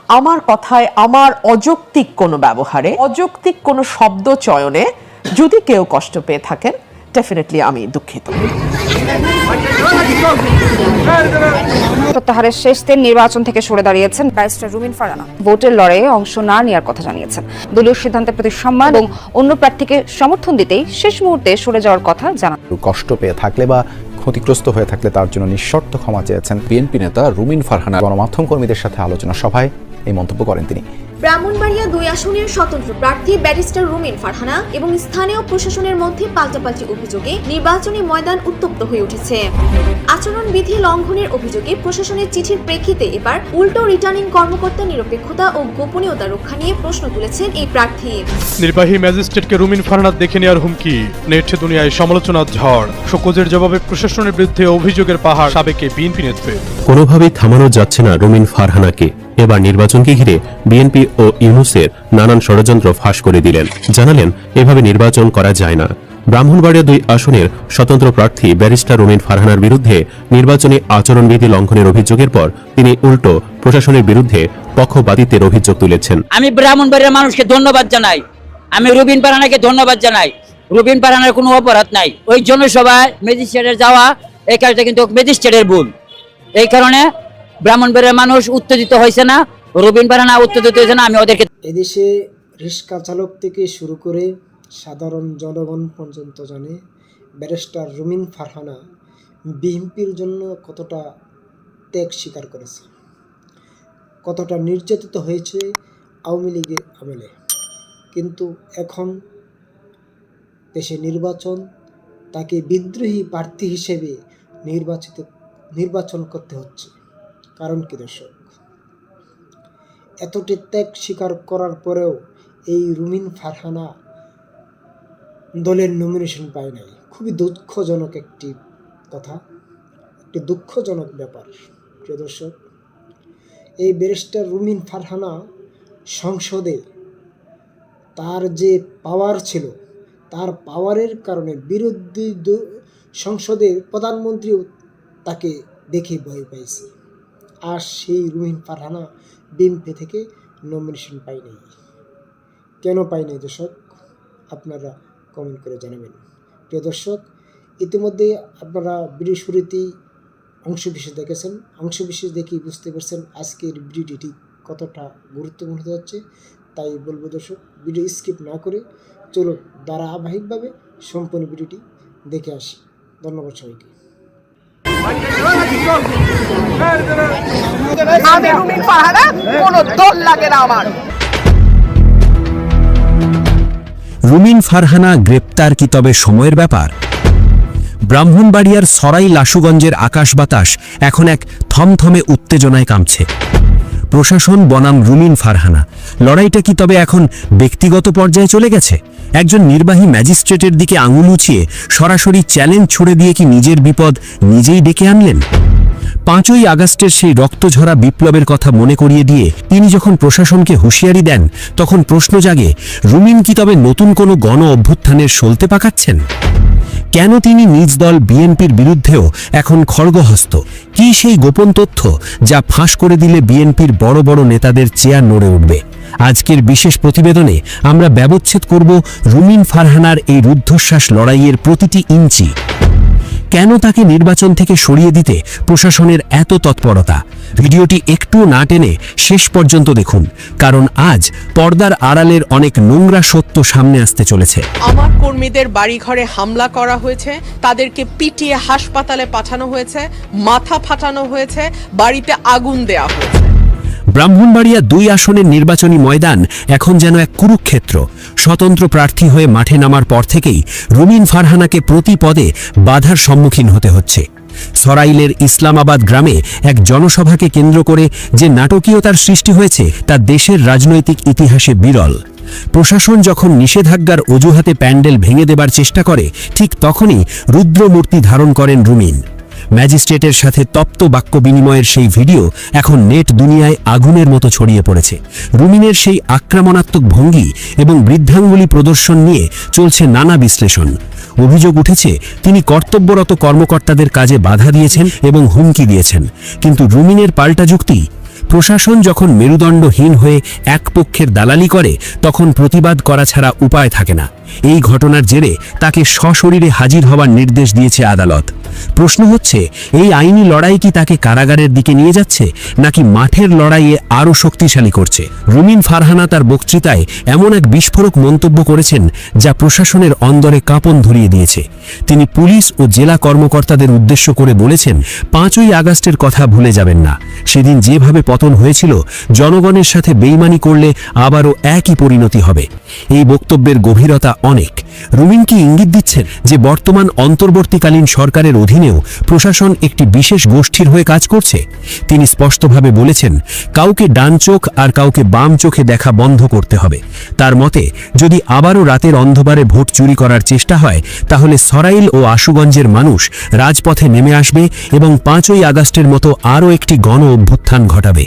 আমার কথায় আমার অযৌক্তিক কোনো ব্যবহারে, অযৌক্তিক কোনো শব্দ চয়নে যদি কেউ কষ্ট পেয়ে থাকেন, ডেফিনেটলি আমি দুঃখিত। প্রত্যাহারের শেষ দিন নির্বাচন থেকে সরে দাঁড়িয়েছেন ব্যারিস্টার রুমিন ফারহানা। ভোটের লড়াইয়ে অংশ না নেওয়ার কথা জানিয়েছেন। দলীয় সিদ্ধান্তের প্রতি সম্মান এবং অন্য প্রার্থীকে সমর্থন দিতেই শেষ মুহূর্তে সরে যাওয়ার কথা জানান। কষ্ট পেয়ে থাকলে বা ক্ষতিগ্রস্ত হয়ে থাকলে তার জন্য নিঃশর্ত ক্ষমা চেয়েছেন বিএনপি নেতা রুমিন ফারহানা। গণমাধ্যম কর্মীদের সাথে আলোচনা সভায় এই মন্তব্য করেন তিনি। ব্রাহ্মণবাড়িয়া 2 আসনের স্বতন্ত্র প্রার্থী ব্যারিস্টার রুমিন ফারহানা এবং স্থানীয় প্রশাসনের মধ্যে পাল্টাপাল্টি অভিযোগে নির্বাচনী ময়দান উত্তপ্ত হয়ে উঠেছে। আচরণবিধি লঙ্ঘনের অভিযোগে প্রশাসনের চিঠির প্রেক্ষিতে এবার উল্টো রিটার্নিং কর্মকর্তার নিরপেক্ষতা ও গোপনীয়তা রক্ষা নিয়ে প্রশ্ন তুলেছেন এই প্রার্থী। নির্বাহী ম্যাজিস্ট্রেটকে রুমিন ফারহানা দেখে নেওয়ার হুমকি, নেট দুনিয়ায় সমালোচনার ঝড়, শোকজের জবাবে প্রশাসনের বিরুদ্ধে অভিযোগের পাহাড় সাবেক বিএনপি নেতৃত্বে। কোনোভাবেই থামানো যাচ্ছে না রুমিন ফারহানাকে। এবার নির্বাচনকে ঘিরে বিএনপি ও ইউনূসের নানান ষড়যন্ত্র ফাঁস করে দিলেন। জানালেন এভাবে নির্বাচন করা যায় না। ব্রাহ্মণবাড়িয়া 2 আসনের স্বতন্ত্র প্রার্থী ব্যারিস্টার রুমিন ফারহানার বিরুদ্ধে নির্বাচনী আচরণবিধি লঙ্ঘনের অভিযোগের পর তিনি উল্টো প্রশাসনের বিরুদ্ধে পক্ষপাতিত্বের অভিযোগ তুলেছেন। আমি ব্রাহ্মণবাড়িয়ার মানুষকে ধন্যবাদ জানাই, আমি রুবিন ফারহানাকে ধন্যবাদ জানাই। রুবিন ফারহানার কোনো অপরাধ নাই। ওই জনসভায় ম্যাজিস্ট্রেটের যাওয়া এই কাজটা কিন্তু ম্যাজিস্ট্রেটের ভুল। এই কারণে ব্রাহ্মণবাড়িয়ার মানুষ উত্তেজিত হয়েছে না, রুবিন ফারহানা উত্তেজিত হয়েছে না। আমি ওদেরকে এদেশে রিক্সা চালক থেকে শুরু করে সাধারণ জনগণ পর্যন্ত জানে ব্যারিস্টার রুমিন ফারহানা বিএনপির জন্য কতটা ত্যাগ স্বীকার করেছে, কতটা নির্যাতিত হয়েছে আওয়ামী লীগের আমলে। কিন্তু এখন দেশে নির্বাচন, তাকে বিদ্রোহী প্রার্থী হিসেবে নির্বাচন করতে হচ্ছে। কারণ কি দর্শক, এতটি ত্যাগ স্বীকার করার পরেও এই রুমিন ফারহানা দলের নমিনেশন পায় নাই। খুবই দুঃখজনক একটি কথা, একটি দুঃখজনক ব্যাপার। প্রিয় দর্শক, এই ব্যারিস্টার রুমিন ফারহানা সংসদে তার যে পাওয়ার ছিল, তার পাওয়ারের কারণে বিরোধী সংসদের প্রধানমন্ত্রীও তাকে দেখে ভয় পাইছে। আর সেই রুমিন ফারহানা বিএনপি থেকে নমিনেশন পায় নাই। কেন পায় নাই দর্শক, আপনারা কমেন্ট করে জানাবেন। প্রিয় দর্শক, ইতিমধ্যে আপনারা ভিডিও শুরুতেই অংশবিশেষ দেখেছেন। অংশবিশেষ দেখেই বুঝতে পারছেন আজকের ভিডিওটি কতটা গুরুত্বপূর্ণ হতে যাচ্ছে। তাই বলবো দর্শক, ভিডিও স্কিপ না করে চলুন ধারাবাহিকভাবে সম্পূর্ণ ভিডিওটি দেখে আসি। ধন্যবাদ সবাইকে। রুমিন ফারহানা গ্রেপ্তার কি তবে সময়ের ব্যাপার? ব্রাহ্মণবাড়িয়ার সরাই লাশুগঞ্জের আকাশ বাতাস এখন এক থমথমে উত্তেজনায় কাঁপছে। প্রশাসন বনাম রুমিন ফারহানা লড়াইটা কি তবে এখন ব্যক্তিগত পর্যায়ে চলে গেছে? একজন নির্বাহী ম্যাজিস্ট্রেটের দিকে আঙুল উঁচিয়ে সরাসরি চ্যালেঞ্জ ছুড়ে দিয়ে কি নিজের বিপদ নিজেই ডেকে আনলেন? 5ই আগস্টের সেই রক্তঝরা বিপ্লবের কথা মনে করিয়ে দিয়ে তিনি যখন প্রশাসনকে হুঁশিয়ারি দেন, তখন প্রশ্ন জাগে, রুমিন কি তবে নতুন কোনো গণ অভ্যুত্থানের সলতে পাকাচ্ছেন? কেন তিনি নিজ দল বিএনপির বিরুদ্ধেও এখন খড়গহস্ত? কি সেই গোপন তথ্য যা ফাঁস করে দিলে বিএনপির বড় বড় নেতাদের চেয়ার নড়ে উঠবে? আজকের বিশেষ প্রতিবেদনে আমরা ব্যবচ্ছেদ করব রুমিন ফারহানার এই রুদ্ধশ্বাস লড়াইয়ের প্রতিটি ইঞ্চি। কেন তাকে নির্বাচন থেকে সরিয়ে দিতে প্রশাসনের এত তৎপরতা? ভিডিওটি একটু না টেনে শেষ পর্যন্ত দেখুন, কারণ আজ পর্দার আড়ালের অনেক নোংরা সত্য সামনে আসতে চলেছে। আমার কর্মীদের বাড়িঘরে হামলা করা হয়েছে, তাদেরকে পিটিয়ে হাসপাতালে পাঠানো হয়েছে, মাথা ফাটানো হয়েছে, বাড়িতে আগুন দেওয়া হয়েছে। ব্রাহ্মণবাড়িয়া 2 আসনের নির্বাচনী ময়দান এখন যেন এক কুরুক্ষেত্র। স্বতন্ত্র প্রার্থী হয়ে মাঠে নামার পর থেকেই রুমিন ফারহানাকে প্রতি পদে বাধার সম্মুখীন হতে হচ্ছে। সরাইলের ইসলামাবাদ গ্রামে এক জনসভাকে কেন্দ্র করে যে নাটকীয়তার সৃষ্টি হয়েছে তা দেশের রাজনৈতিক ইতিহাসে বিরল। প্রশাসন যখন নিষেধাজ্ঞার অজুহাতে প্যান্ডেল ভেঙে দেবার চেষ্টা করে, ঠিক তখনই রুদ্রমূর্তি ধারণ করেন রুমিন। ম্যাজিস্ট্রেটের সাথে তপ্ত বাক্য বিনিময়ের সেই ভিডিও এখন নেট দুনিয়ায় আগুনের মতো ছড়িয়ে পড়েছে। রুমিনের সেই আক্রমণাত্মক ভঙ্গি এবং বৃদ্ধাঙ্গুলি প্রদর্শন নিয়ে চলছে নানা বিশ্লেষণ। অভিযোগ উঠেছে তিনি কর্তব্যরত কর্মকর্তাদের কাজে বাধা দিয়েছেন এবং হুমকি দিয়েছেন। কিন্তু রুমিনের পাল্টা যুক্তি, প্রশাসন যখন মেরুদণ্ডহীন হয়ে এক পক্ষের দালালি করে তখন প্রতিবাদ করা ছাড়া উপায় থাকে না। এই ঘটনার জেরে তাকে সশরীরে হাজির হওয়ার নির্দেশ দিয়েছে আদালত। প্রশ্ন হচ্ছে, এই আইনি লড়াই কি তাকে কারাগারের দিকে নিয়ে যাচ্ছে নাকি মাঠের লড়াইয়ে আরও শক্তিশালী করছে? রুমিন ফারহানা তার বক্তৃতায় এমন এক বিস্ফোরক মন্তব্য করেছেন যা প্রশাসনের অন্দরে কাঁপন ধরিয়ে দিয়েছে। তিনি পুলিশ ও জেলা কর্মকর্তাদের উদ্দেশ্য করে বলেছেন, 5ই আগস্টের কথা ভুলে যাবেন না। সেদিন যেভাবে পতন হয়েছিল, জনগণের সাথে বেইমানি করলে আবারও একই পরিণতি হবে। এই বক্তব্যের গভীরতা অনেক। রুমিন কি ইঙ্গিত দিচ্ছেন যে বর্তমান অন্তর্বর্তীকালীন সরকারের অধীনেও প্রশাসন একটি বিশেষ গোষ্ঠীর হয়ে কাজ করছে? তিনি স্পষ্টভাবে বলেছেন, কাউকে ডান চোখ আর কাউকে বাম চোখে দেখা বন্ধ করতে হবে। তার মতে, যদি আবারও রাতের অন্ধকারে ভোট চুরি করার চেষ্টা হয় তাহলে সরাইল ও আশুগঞ্জের মানুষ রাজপথে নেমে আসবে এবং 5ই আগস্টের মতো আরও একটি গণ অভ্যুত্থান ঘটাবে।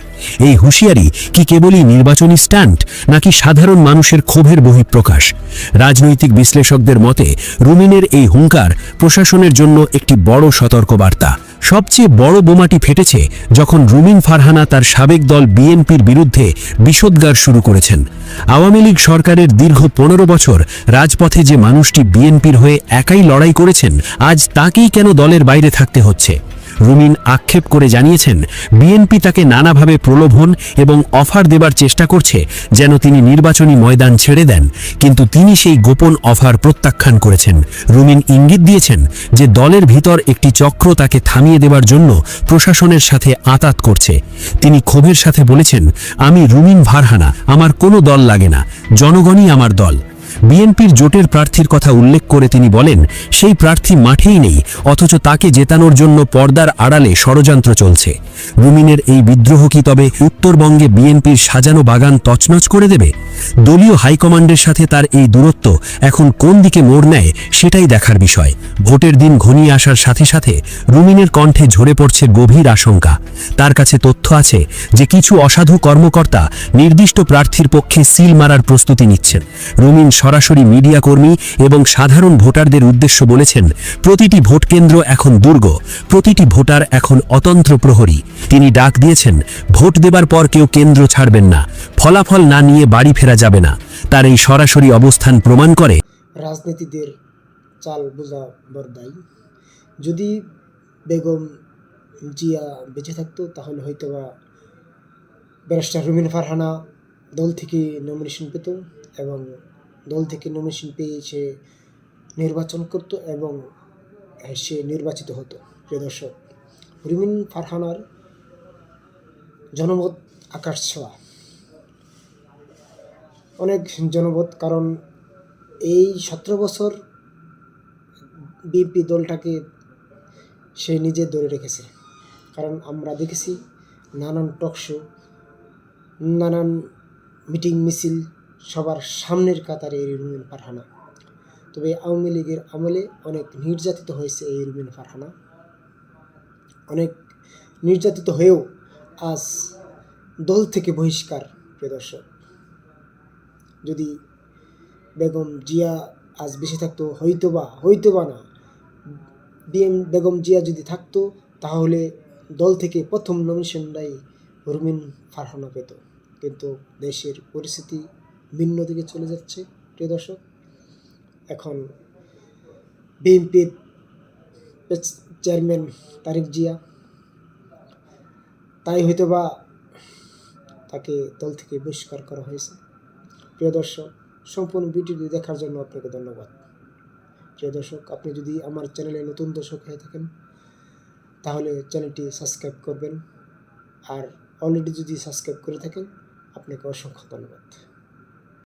এই হুঁশিয়ারি কি কেবলই নির্বাচনী স্ট্যান্ড নাকি সাধারণ মানুষের ক্ষোভের বহিঃপ্রকাশ? রাজনৈতিক বিশ্লেষকদের মতে রুমিনের এই হুঙ্কার প্রশাসনের জন্য একটি বড় সতর্কবার্তা। সবচেয়ে বড় বোমাটি ফেটেছে যখন রুমিন ফারহানা তার সাবেক দল বিএনপির বিরুদ্ধে বিষোদ্গার শুরু করেছেন। আওয়ামী লীগ সরকারের দীর্ঘ 15 বছর রাজপথে যে মানুষটি বিএনপির হয়ে একাই লড়াই করেছেন, আজ তাকেই কেন দলের বাইরে থাকতে হচ্ছে? রুমিন আক্ষেপ করে জানিয়েছেন, বিএনপি তাকে নানাভাবে প্রলোভন এবং অফার দেবার চেষ্টা করছে যেন তিনি নির্বাচনী ময়দান ছেড়ে দেন, কিন্তু তিনি সেই গোপন অফার প্রত্যাখ্যান করেছেন। রুমিন ইঙ্গিত দিয়েছেন যে দলের ভিতর একটি চক্র তাকে থামিয়ে দেবার জন্য প্রশাসনের সাথে আঁতাত করছে। তিনি ক্ষোভের সাথে বলেছেন, আমি রুমিন ফারহানা, আমার কোনো দল লাগে না, জনগণই আমার দল। বিএনপির জোটের প্রার্থীর কথা উল্লেখ করে তিনি বলেন, সেই প্রার্থী মাঠেই নেই, অথচ তাকে জেতানোর জন্য পর্দার আড়ালে ষড়যন্ত্র চলছে। রুমিনের এই বিদ্রোহ কি তবে উত্তরবঙ্গে বিএনপির সাজানো বাগান তছনছ করে দেবে? দলীয় হাইকমান্ডের সাথে তার এই দূরত্ব এখন কোন দিকে মোড় নেয় সেটাই দেখার বিষয়। ভোটের দিন ঘনিয়ে আসার সাথে সাথে রুমিনের কণ্ঠে ঝরে পড়ছে গভীর আশঙ্কা। তার কাছে তথ্য আছে যে কিছু অসাধু কর্মকর্তা নির্দিষ্ট প্রার্থীর পক্ষে সিল মারার প্রস্তুতি নিচ্ছেন। রুমিন সরাসরি মিডিয়া কর্মী এবং সাধারণ ভোটারদের উদ্দেশ্য বলেছেন, প্রতিটি ভোট কেন্দ্র এখন দুর্গ, প্রতিটি ভোটার এখন অতন্ত্র প্রহরী। তিনি ডাক দিয়েছেন, ভোট দেবার পর কেউ কেন্দ্র ছাড়বেন না, ফলাফল না নিয়ে বাড়ি ফেরা যাবে না। তার এই সরাসরি অবস্থান প্রমাণ করে রাজনীতিদের চাল বোঝা বরদাই। যদি বেগম জিয়া বেঁচে থাকতো তাহলে হয়তোবা ব্যারিস্টার রুমিন ফারহানা দল থেকে নমিনেশন পেত এবং দল থেকে নমিনেশন পেয়ে সে নির্বাচন করত এবং সে নির্বাচিত হতো। প্রিয় দর্শক, রুমিন ফারহানার জনমত আকাশ ছোঁয়া, অনেক জনমত, কারণ এই 17 বছর বিএনপি দলটাকে সে নিজে ধরে রেখেছে। কারণ আমরা দেখেছি নানান টকশো, নানান মিটিং মিছিল, সবার সামনের কাতারে এই রুমিন ফারহানা। তবে আওয়ামী লীগের আমলে অনেক নির্যাতিত হয়েছে এই রুমিন ফারহানা। অনেক নির্যাতিত হয়েও আজ দল থেকে বহিষ্কার। প্রিয় দর্শক, যদি বেগম জিয়া আজ বেঁচে থাকতো, হয়তোবা না, বেগম জিয়া যদি থাকতো তাহলে দল থেকে প্রথম নমিনেশনটাই রুমিন ফারহানা পেত। কিন্তু দেশের পরিস্থিতি ভিন্ন দিকে চলে যাচ্ছে। প্রিয় দর্শক, এখন বিএনপির চেয়ারম্যান তারেক জিয়া, তাই হয়তোবা তাকে দল থেকে বহিষ্কার করা হয়েছে। প্রিয় দর্শক, সম্পূর্ণ ভিডিওটি দেখার জন্য আপনাকে ধন্যবাদ। প্রিয় দর্শক, আপনি যদি আমার চ্যানেলে নতুন দর্শক হয়ে থাকেন তাহলে চ্যানেলটি সাবস্ক্রাইব করবেন, আর অলরেডি যদি সাবস্ক্রাইব করে থাকেন আপনাকে অসংখ্য ধন্যবাদ।